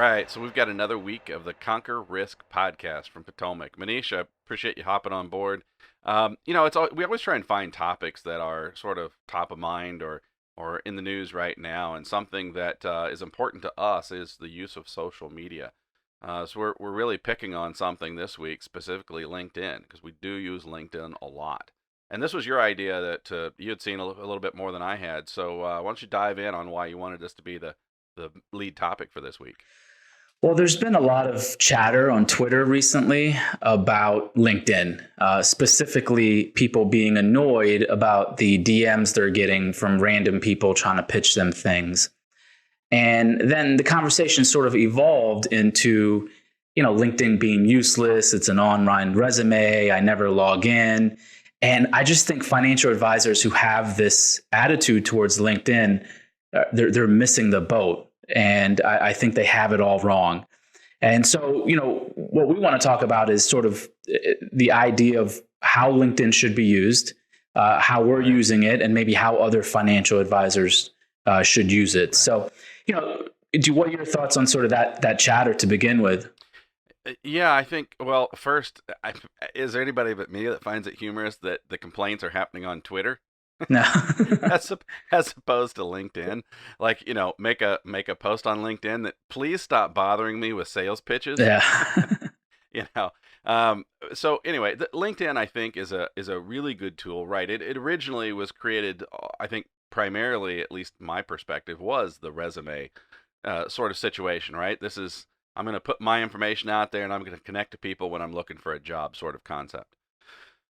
right, so we've got another week of the Conquer Risk podcast from Potomac. Manish, I appreciate you hopping on board. We always try and find topics that are sort of top of mind or in the news right now, and something that is important to us is the use of social media. So we're really picking on something this week, specifically LinkedIn, because we do use LinkedIn a lot. And this was your idea that you had seen a little bit more than I had. So why don't you dive in on why you wanted this to be the lead topic for this week? Well, there's been a lot of chatter on Twitter recently about LinkedIn, specifically people being annoyed about the DMs they're getting from random people trying to pitch them things. And then the conversation sort of evolved into, LinkedIn being useless. It's an online resume. I never log in. And I just think financial advisors who have this attitude towards LinkedIn, they're missing the boat. And I think they have it all wrong. And so, what we want to talk about is sort of the idea of how LinkedIn should be used, how we're using it, and maybe how other financial advisors should use it. So, what are your thoughts on sort of that chatter to begin with? Yeah, I think, well, first, is there anybody but me that finds it humorous that the complaints are happening on Twitter? No. as opposed to LinkedIn? Like, make a post on LinkedIn that please stop bothering me with sales pitches. Yeah. you know. So anyway, LinkedIn, I think, is a really good tool, right? It originally was created, I think, primarily, at least my perspective, was the resume sort of situation, right? I'm going to put my information out there and I'm going to connect to people when I'm looking for a job sort of concept.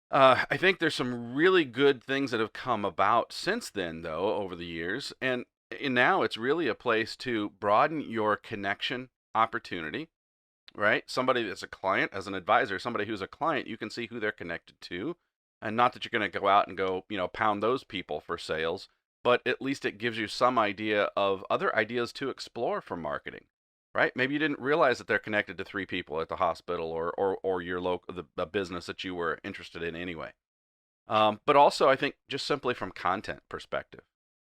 I think there's some really good things that have come about since then, though, over the years. And now it's really a place to broaden your connection opportunity, right? Somebody that's a client, as an advisor, somebody who's a client, you can see who they're connected to. And not that you're going to go out and go, pound those people for sales, but at least it gives you some idea of other ideas to explore for marketing. Right? Maybe you didn't realize that they're connected to three people at the hospital or your local the business that you were interested in anyway. But also, I think just simply from content perspective,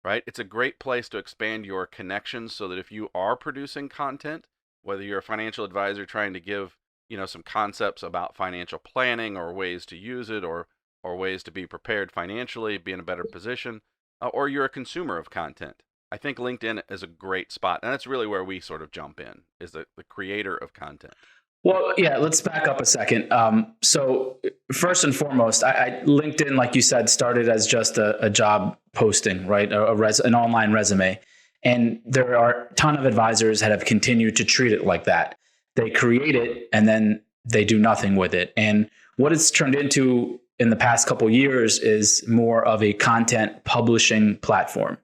right? It's a great place to expand your connections so that if you are producing content, whether you're a financial advisor trying to give some concepts about financial planning or ways to use it or ways to be prepared financially, be in a better position, or you're a consumer of content. I think LinkedIn is a great spot, and that's really where we sort of jump in, is the creator of content. Well, yeah, let's back up a second. So first and foremost, LinkedIn, like you said, started as just a job posting, right? An online resume. And there are a ton of advisors that have continued to treat it like that. They create it and then they do nothing with it. And what it's turned into in the past couple of years is more of a content publishing platform.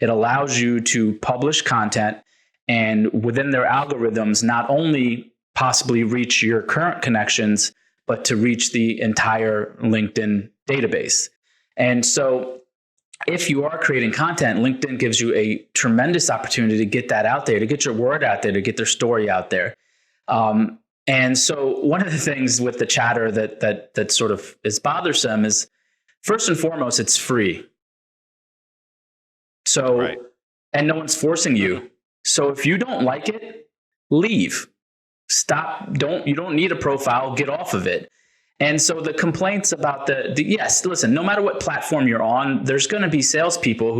It allows you to publish content and within their algorithms, not only possibly reach your current connections, but to reach the entire LinkedIn database. And so if you are creating content, LinkedIn gives you a tremendous opportunity to get that out there, to get your word out there, to get their story out there. And so one of the things with the chatter that sort of is bothersome is, first and foremost, it's free. So, right. And no one's forcing you. So if you don't like it, leave. Stop. You don't need a profile. Get off of it. And so the complaints about yes, listen, no matter what platform you're on, there's going to be salespeople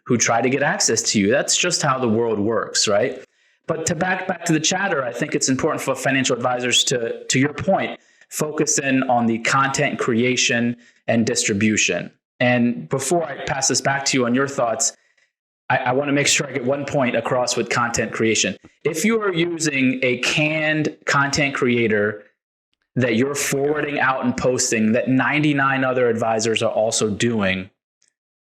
who try to get access to you. That's just how the world works, right? But to back to the chatter, I think it's important for financial advisors to your point, focus in on the content creation and distribution. And before I pass this back to you on your thoughts, I want to make sure I get one point across with content creation. If you are using a canned content creator that you're forwarding out and posting that 99 other advisors are also doing,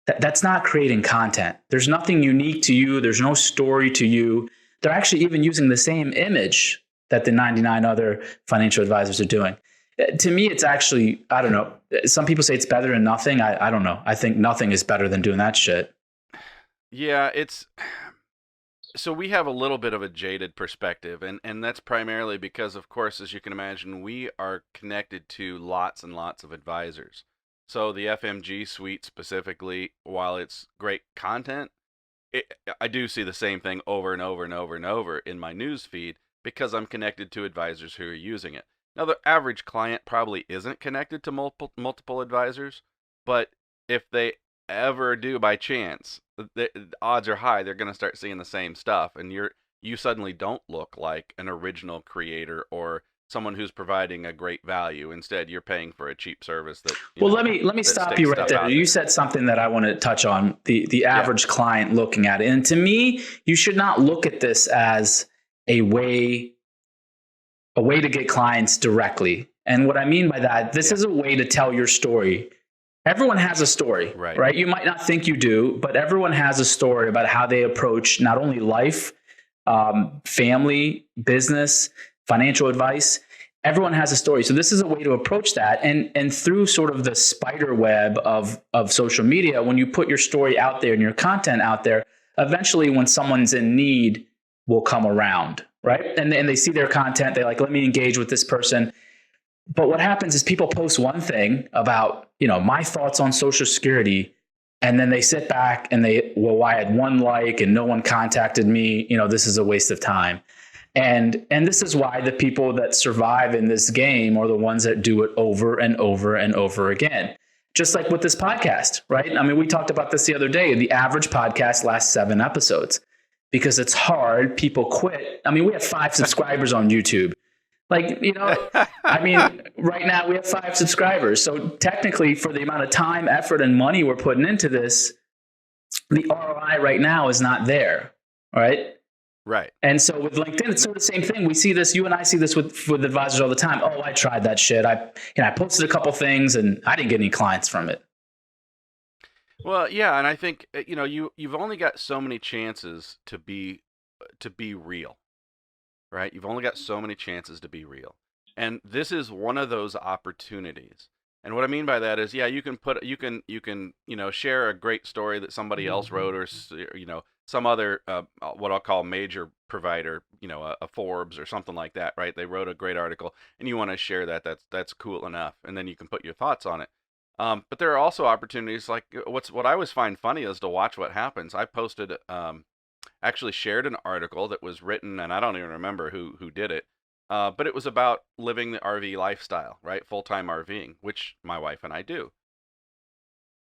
that's not creating content. There's nothing unique to you. There's no story to you. They're actually even using the same image that the 99 other financial advisors are doing. To me, it's actually, I don't know. Some people say it's better than nothing. I don't know. I think nothing is better than doing that shit. Yeah, so we have a little bit of a jaded perspective, and that's primarily because, of course, as you can imagine, we are connected to lots and lots of advisors. So the FMG suite specifically, while it's great content, I do see the same thing over and over and over and over in my news feed because I'm connected to advisors who are using it. Now, the average client probably isn't connected to multiple advisors, but if they ever do by chance, the odds are high they're going to start seeing the same stuff, and you suddenly don't look like an original creator or someone who's providing a great value. Instead, you're paying for a cheap service that well, let me that stop you sticks right stuff there. out You there. said something that I want to touch on, the Yeah, average client looking at it. And to me, you should not look at this as a way to get clients directly. And what I mean by that, this yeah, is a way to tell your story. Everyone has a story, right, right? You might not think you do, but everyone has a story about how they approach not only life, family, business, financial advice. Everyone has a story. So this is a way to approach that. And through sort of the spider web of social media, when you put your story out there and your content out there, eventually when someone's in need will come around, right? And they see their content, they're like, let me engage with this person. But what happens is people post one thing about, my thoughts on Social Security, and then they sit back and I had one like and no one contacted me. This is a waste of time. And this is why the people that survive in this game are the ones that do it over and over and over again. Just like with this podcast, right? I mean, we talked about this the other day. The average podcast lasts 7 episodes because it's hard. People quit. I mean, we have 5 subscribers on YouTube. Like, I mean, right now we have 5 subscribers. So technically, for the amount of time, effort, and money we're putting into this, the ROI right now is not there. Right. right. And so with LinkedIn, it's sort of the same thing. We see this, you and I see this with advisors all the time. Oh, I tried that shit. I posted a couple things and I didn't get any clients from it. Well, yeah, and I think you've only got so many chances to be real, right? You've only got so many chances to be real, and this is one of those opportunities. And what I mean by that is, yeah, you can share a great story that somebody else wrote, or some other what I'll call major provider, a Forbes or something like that, right? They wrote a great article, and you want to share that. That's cool enough, and then you can put your thoughts on it. But there are also opportunities like what I always find funny is to watch what happens. I posted, actually shared an article that was written, and I don't even remember who did it, but it was about living the RV lifestyle, right? Full-time RVing, which my wife and I do.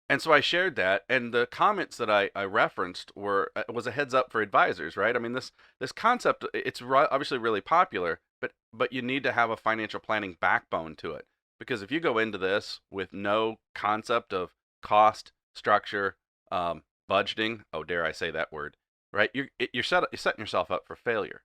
And so I shared that, and the comments that I referenced was a heads up for advisors, right? I mean, this concept, it's obviously really popular, but you need to have a financial planning backbone to it. Because if you go into this with no concept of cost, structure, budgeting, oh, dare I say that word, right? You're setting yourself up for failure.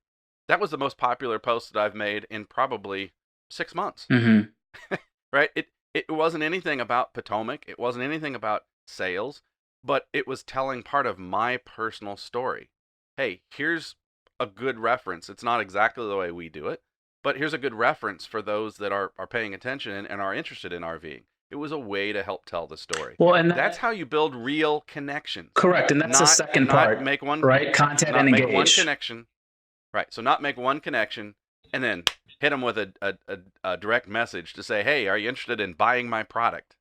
That was the most popular post that I've made in probably 6 months, Mm-hmm. right? It wasn't anything about Potomac. It wasn't anything about sales, but it was telling part of my personal story. Hey, here's a good reference. It's not exactly the way we do it, but here's a good reference for those that are paying attention and are interested in RVing. It was a way to help tell the story. Well, and That's how you build real connections. correct. And that's the second part, Make one, right? Content not and make one engage. connection. Right. So not make one connection and then hit them with a direct message to say, hey, are you interested in buying my product?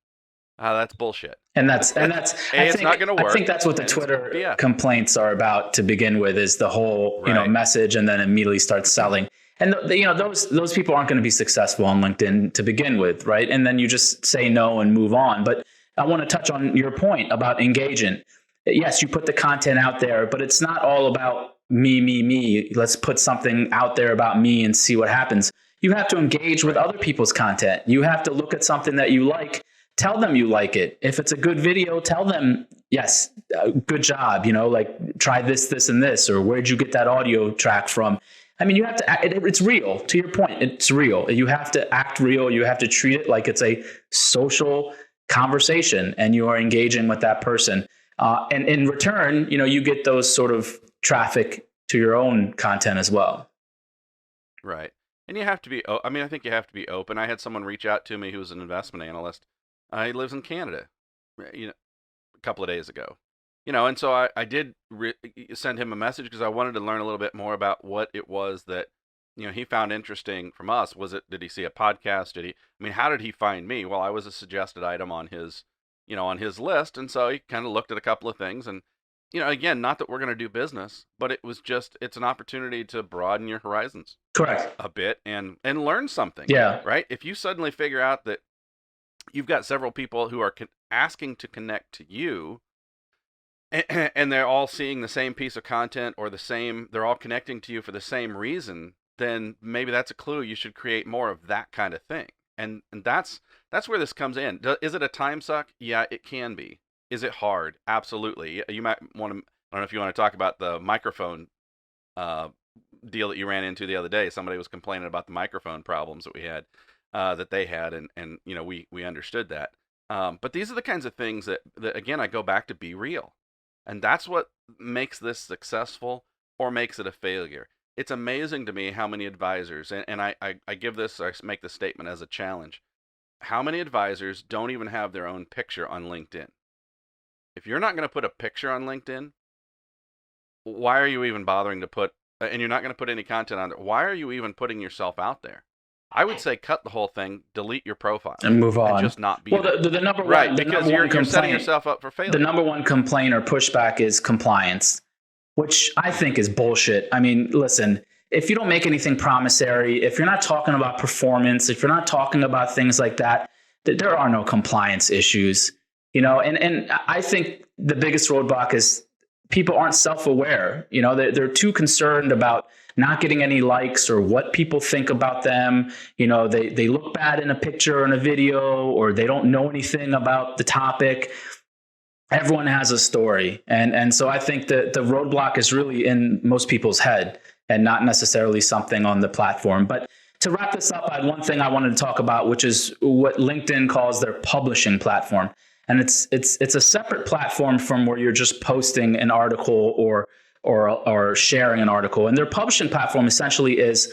That's bullshit. And that's It's not going to work. I think that's what the Twitter complaints are about to begin with, is the whole, Right. message and then immediately start selling. And those people aren't going to be successful on LinkedIn to begin with, right? And then you just say no and move on. But I want to touch on your point about engaging. Yes, you put the content out there, but it's not all about me. Let's put something out there about me and see what happens. You have to engage with other people's content. You have to look at something that you like. Tell them you like it. If it's a good video, tell them, yes, good job. Like try this, and this, or where'd you get that audio track from? I mean, you have to, it's real. To your point, it's real. You have to act real. You have to treat it like it's a social conversation and you are engaging with that person. And in return, you get those sort of traffic to your own content as well. Right. And you have to be, I think you have to be open. I had someone reach out to me who was an investment analyst. He lives in Canada, a couple of days ago. And so I did send him a message because I wanted to learn a little bit more about what it was that, he found interesting from us. Did he see a podcast? How did he find me? Well, I was a suggested item on his, on his list. And so he kind of looked at a couple of things and again, not that we're going to do business, but it's an opportunity to broaden your horizons Correct. a bit and learn something, Yeah. right? If you suddenly figure out that you've got several people who are asking to connect to you, and they're all seeing the same piece of content or they're all connecting to you for the same reason, then maybe that's a clue you should create more of that kind of thing. And that's where this comes in. Is it a time suck? Yeah, it can be. Is it hard? Absolutely. You might want to. I don't know if you want to talk about the microphone uh, deal that you ran into the other day. Somebody was complaining about the microphone problems that we had, that they had, and we understood that. But these are the kinds of things that again I go back to be real, and that's what makes this successful or makes it a failure. It's amazing to me how many advisors, and I give this, I make this statement as a challenge. How many advisors don't even have their own picture on LinkedIn? If you're not going to put a picture on LinkedIn, why are you even bothering to put, and you're not going to put any content on there, why are you even putting yourself out there? I would say cut the whole thing, delete your profile, And move and on. just not be Well, there. the number Right, one, the because number one you're setting complaint, yourself up for failure. the number one complaint or pushback is compliance, which I think is bullshit. I mean, listen, if you don't make anything promissory, if you're not talking about performance, if you're not talking about things like that, there are no compliance issues, and I think the biggest roadblock is people aren't self-aware. They're too concerned about not getting any likes or what people think about them. They look bad in a picture or in a video, or they don't know anything about the topic. Everyone has a story. And so I think that the roadblock is really in most people's head and not necessarily something on the platform. But to wrap this up, I had one thing I wanted to talk about, which is what LinkedIn calls their publishing platform. And it's a separate platform from where you're just posting an article or sharing an article. And their publishing platform essentially is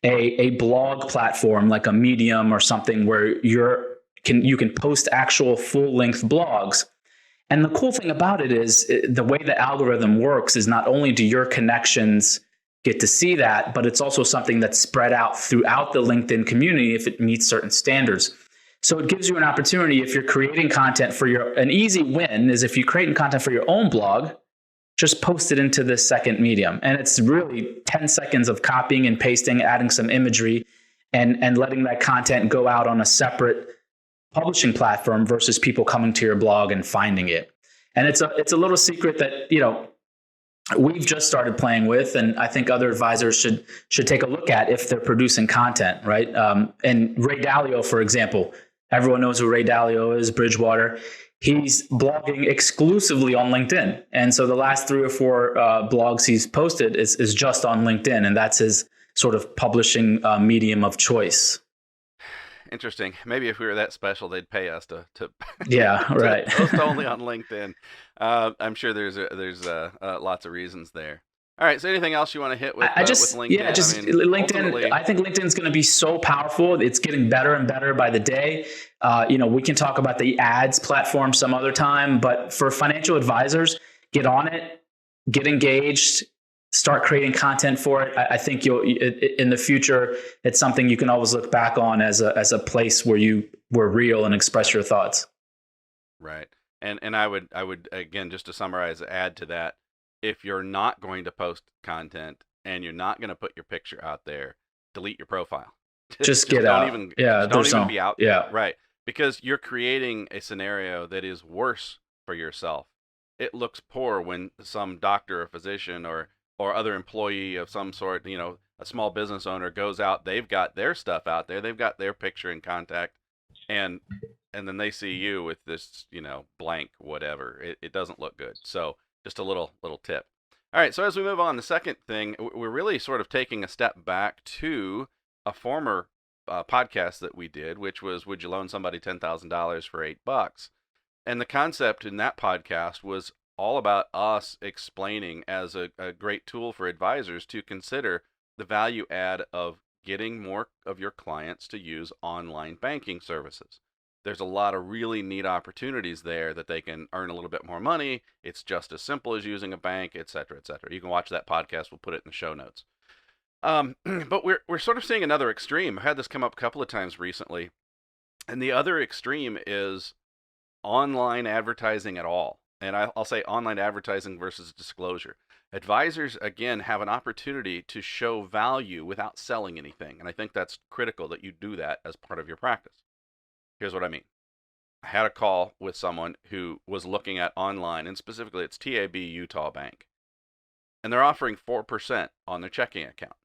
a blog platform like a Medium or something where you can post actual full-length blogs. And the cool thing about it is the way the algorithm works is not only do your connections get to see that, but it's also something that's spread out throughout the LinkedIn community if it meets certain standards. So it gives you an opportunity if you're creating content an easy win is if you're creating content for your own blog, just post it into this second medium. And it's really 10 seconds of copying and pasting, adding some imagery and letting that content go out on a separate publishing platform versus people coming to your blog and finding it. And it's a little secret that, we've just started playing with, and I think other advisors should take a look at if they're producing content, right? And Ray Dalio, for example, everyone knows who Ray Dalio is, Bridgewater. He's blogging exclusively on LinkedIn. And so the last 3 or 4 blogs he's posted is just on LinkedIn, and that's his sort of publishing medium of choice. Interesting. Maybe if we were that special, they'd pay us to yeah, right. to post only on LinkedIn. I'm sure there's lots of reasons there. All right. So anything else you want to hit with, with LinkedIn? Yeah, LinkedIn. I think LinkedIn's going to be so powerful. It's getting better and better by the day. We can talk about the ads platform some other time, but for financial advisors, get on it, get engaged, start creating content for it. I think in the future, it's something you can always look back on as a place where you were real and express your thoughts. Right. And I would again, just to summarize, add to that, if you're not going to post content and you're not going to put your picture out there, delete your profile. Just get out. Don't even be out there. Yeah. Right. Because you're creating a scenario that is worse for yourself. It looks poor when some doctor or physician or other employee of some sort, a small business owner goes out, they've got their stuff out there, they've got their picture in contact, and then they see you with this, blank whatever. It doesn't look good. So just a little tip. All right, so as we move on, the second thing, we're really sort of taking a step back to a former podcast that we did, which was Would You Loan Somebody $10,000 for $8? And the concept in that podcast was all about us explaining as a great tool for advisors to consider the value add of getting more of your clients to use online banking services. There's a lot of really neat opportunities there that they can earn a little bit more money. It's just as simple as using a bank, et cetera, et cetera. You can watch that podcast. We'll put it in the show notes. But we're sort of seeing another extreme. I've had this come up a couple of times recently. And the other extreme is online advertising at all. And I'll say online advertising versus disclosure. Advisors, again, have an opportunity to show value without selling anything. And I think that's critical that you do that as part of your practice. Here's what I mean. I had a call with someone who was looking at online, and specifically it's TAB Utah Bank, and they're offering 4% on their checking account.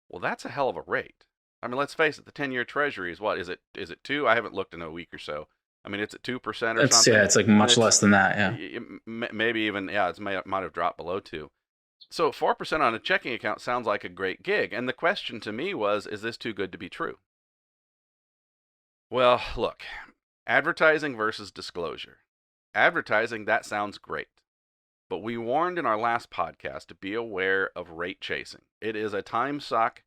Well, that's a hell of a rate. I mean, let's face it, the 10-year Treasury is what? Is it 2? I haven't looked in a week or so. I mean, it's at 2% or something. Yeah, it's like much less than that, yeah. Maybe even, yeah, it might have dropped below 2. So 4% on a checking account sounds like a great gig. And the question to me was, is this too good to be true? Well, look, advertising versus disclosure. Advertising, that sounds great. But we warned in our last podcast to be aware of rate chasing. It is a time suck,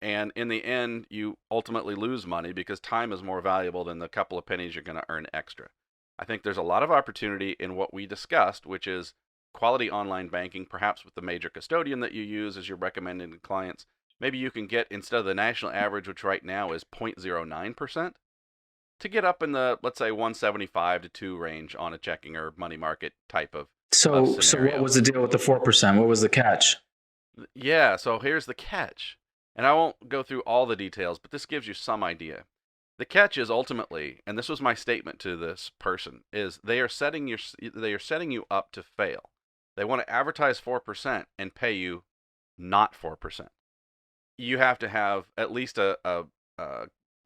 and in the end, you ultimately lose money because time is more valuable than the couple of pennies you're going to earn extra. I think there's a lot of opportunity in what we discussed, which is quality online banking, perhaps with the major custodian that you use as you're recommending to clients. Maybe you can get, instead of the national average, which right now is 0.09%, to get up in the, let's say, 175 to 2 range on a checking or money market type of So what was the deal with the 4%? What was the catch? Yeah, so here's the catch. And I won't go through all the details, but this gives you some idea. The catch is ultimately, and this was my statement to this person, is they are setting you up to fail. They want to advertise 4% and pay you not 4%. You have to have at least a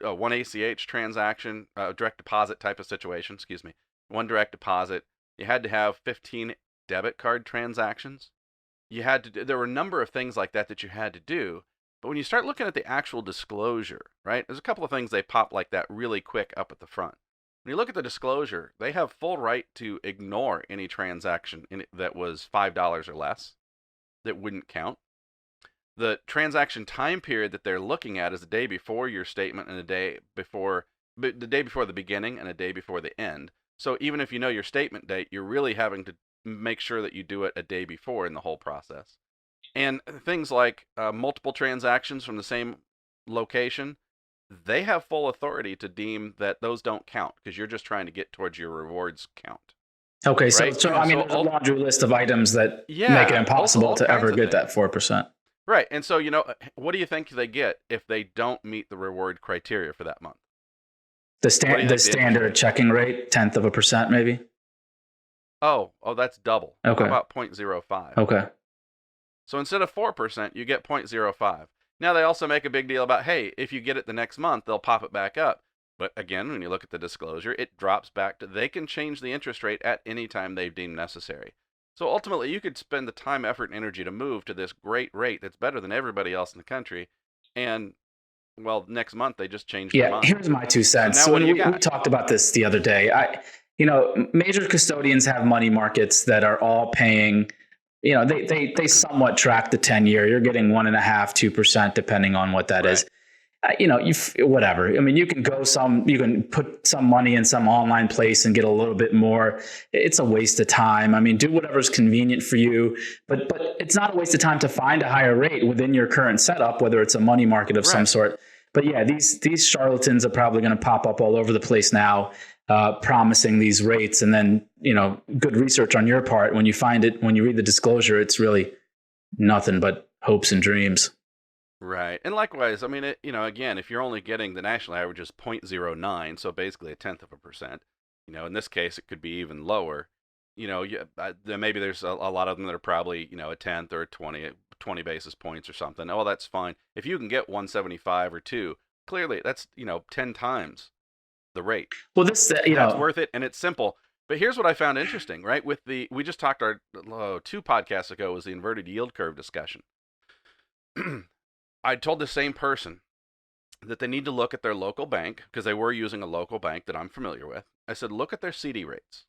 1 ACH transaction, direct deposit type of situation, one direct deposit. You had to have 15 debit card transactions. There were a number of things like that you had to do. But when you start looking at the actual disclosure, right, there's a couple of things they pop like that really quick up at the front. When you look at the disclosure, they have full right to ignore any transaction that was $5 or less that wouldn't count. The transaction time period that they're looking at is the day before your statement and the day before the beginning and a day before the end. So even if you know your statement date, you're really having to make sure that you do it a day before in the whole process. And things like multiple transactions from the same location, they have full authority to deem that those don't count because you're just trying to get towards your rewards count. Okay, right? so I mean, there's a laundry list of items that make it impossible to ever get that 4%. Right, and so, what do you think they get if they don't meet the reward criteria for that month? The standard checking rate, 0.1%, maybe? Oh, that's double. Okay. How about 0.05? Okay. So instead of 4%, you get 0.05. Now they also make a big deal about, hey, if you get it the next month, they'll pop it back up. But again, when you look at the disclosure, it drops back to, they can change the interest rate at any time they deem necessary. So ultimately, you could spend the time, effort, and energy to move to this great rate that's better than everybody else in the country. And, well, next month they just changed their mind. Here's my 2 cents. So we talked about this the other day. Major custodians have money markets that are all paying, they somewhat track the 10-year. You're getting 1.5%, 2%, depending on what that is. Whatever. I mean, you can put some money in some online place and get a little bit more. It's a waste of time. I mean, do whatever's convenient for you, but it's not a waste of time to find a higher rate within your current setup, whether it's a money market of some sort. But yeah, these charlatans are probably going to pop up all over the place now, promising these rates. And then, good research on your part. When you find it, when you read the disclosure, it's really nothing but hopes and dreams. Right. And likewise, I mean, again, if you're only getting the national average is 0.09, so basically 0.1%, in this case, it could be even lower. Maybe there's a lot of them that are probably, a tenth or 20 basis points or something. Oh, that's fine. If you can get 175 or 2, clearly that's, 10 times the rate. Well, that's worth it. And it's simple. But here's what I found interesting, right? We just talked 2 podcasts ago was the inverted yield curve discussion. I told the same person that they need to look at their local bank because they were using a local bank that I'm familiar with. I said, look at their CD rates.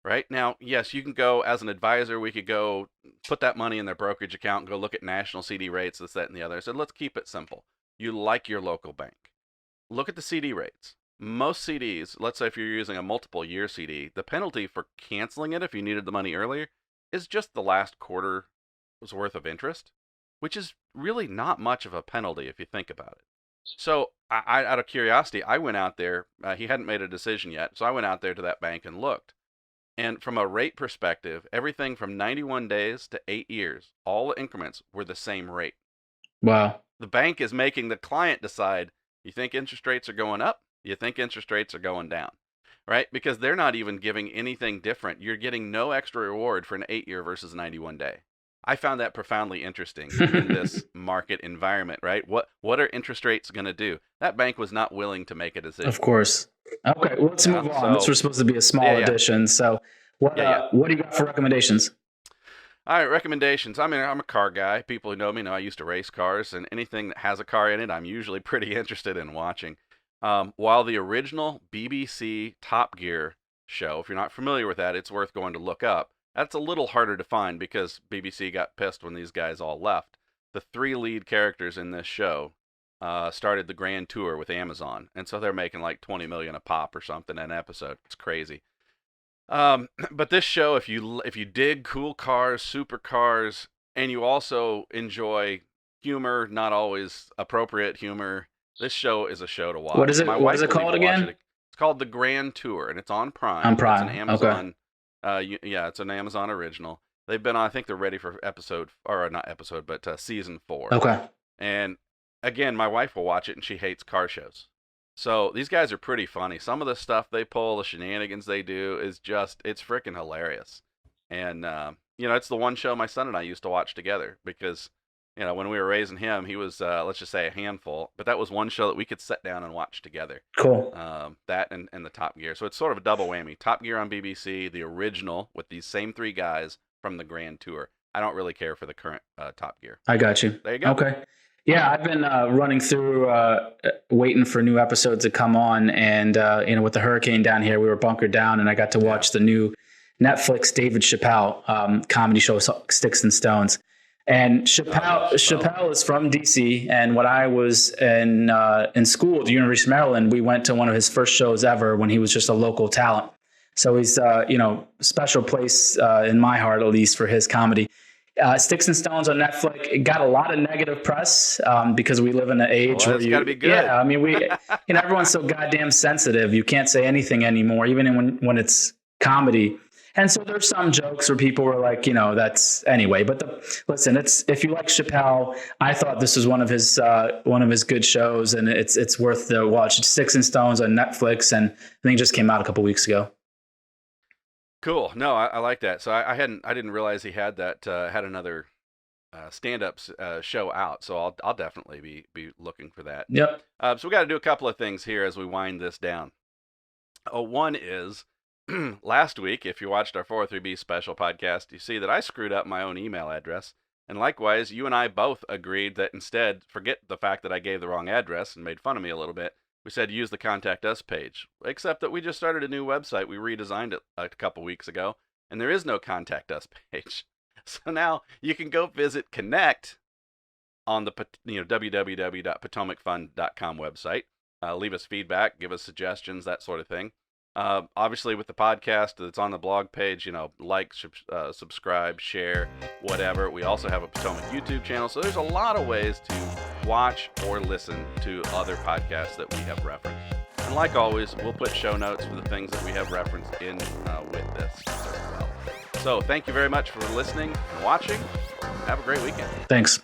Right now, yes, you can go as an advisor. We could go put that money in their brokerage account and go look at national CD rates, this, that, and the other. I said, let's keep it simple. You like your local bank. Look at the CD rates. Most CDs, let's say if you're using a multiple year CD, the penalty for canceling it if you needed the money earlier is just the last quarter's worth of interest, which is really not much of a penalty if you think about it. So I out of curiosity, I went out there. He hadn't made a decision yet, so I went out there to that bank and looked. And from a rate perspective, everything from 91 days to 8 years, all the increments were the same rate. Wow. The bank is making the client decide, you think interest rates are going up? You think interest rates are going down? Right? Because they're not even giving anything different. You're getting no extra reward for an 8-year versus 91 day. I found that profoundly interesting in this market environment, right? What are interest rates going to do? That bank was not willing to make a decision. Of course. Okay, well, let's move on. This So, was supposed to be a small edition. So what do you got for recommendations? All right, recommendations. I mean, I'm a car guy. People who know me know I used to race cars, and anything that has a car in it, I'm usually pretty interested in watching. While the original BBC Top Gear show, if you're not familiar with that, it's worth going to look up. That's a little harder to find because BBC got pissed when these guys all left. The 3 lead characters in this show started the grand tour with Amazon, and so they're making like $20 million a pop or something an episode. It's crazy. But this show, if you dig cool cars, supercars, and you also enjoy humor, not always appropriate humor, this show is a show to watch. What is it called again? It's called The Grand Tour, and it's on Prime. On Prime. It's an Amazon. Okay. It's an Amazon original. They've been on. I think they're ready for season 4. Okay. And again, my wife will watch it, and she hates car shows. So these guys are pretty funny. Some of the stuff they pull, the shenanigans they do, it's freaking hilarious. And it's the one show my son and I used to watch together because, when we were raising him, he was, let's just say, a handful. But that was one show that we could sit down and watch together. Cool. That and the Top Gear. So it's sort of a double whammy. Top Gear on BBC, the original with these same 3 guys from the Grand Tour. I don't really care for the current Top Gear. I got you. There you go. Okay. Yeah, I've been running through, waiting for new episodes to come on. And, with the hurricane down here, we were bunkered down and I got to watch the new Netflix David Chappelle comedy show, Sticks and Stones. And Chappelle is from DC. And when I was in school at the University of Maryland, we went to one of his first shows ever when he was just a local talent. So he's, special place in my heart, at least, for his comedy. Sticks and Stones on Netflix. It got a lot of negative press because we live in an age where got to be good. Yeah, I mean, everyone's so goddamn sensitive. You can't say anything anymore, even when it's comedy. And so there's some jokes where people were like, that's anyway. But listen, if you like Chappelle, I thought this was one of his good shows, and it's worth the watch. It's Sticks and Stones on Netflix, and I think it just came out a couple weeks ago. Cool. No, I like that. So I didn't realize he had that had another stand-up show out. So I'll definitely be looking for that. Yep. So we got to do a couple of things here as we wind this down. One is last week, if you watched our 403B special podcast, you see that I screwed up my own email address. And likewise, you and I both agreed that instead, forget the fact that I gave the wrong address and made fun of me a little bit. We said use the Contact Us page, except that we just started a new website. We redesigned it a couple weeks ago, and there is no Contact Us page. So now you can go visit Connect on the www.potomacfund.com website. Leave us feedback, give us suggestions, that sort of thing. Obviously, with the podcast that's on the blog page, like, subscribe, share, whatever. We also have a Potomac YouTube channel, so there's a lot of ways to watch or listen to other podcasts that we have referenced. And like always, we'll put show notes for the things that we have referenced in with this as well. So thank you very much for listening and watching. Have a great weekend. Thanks.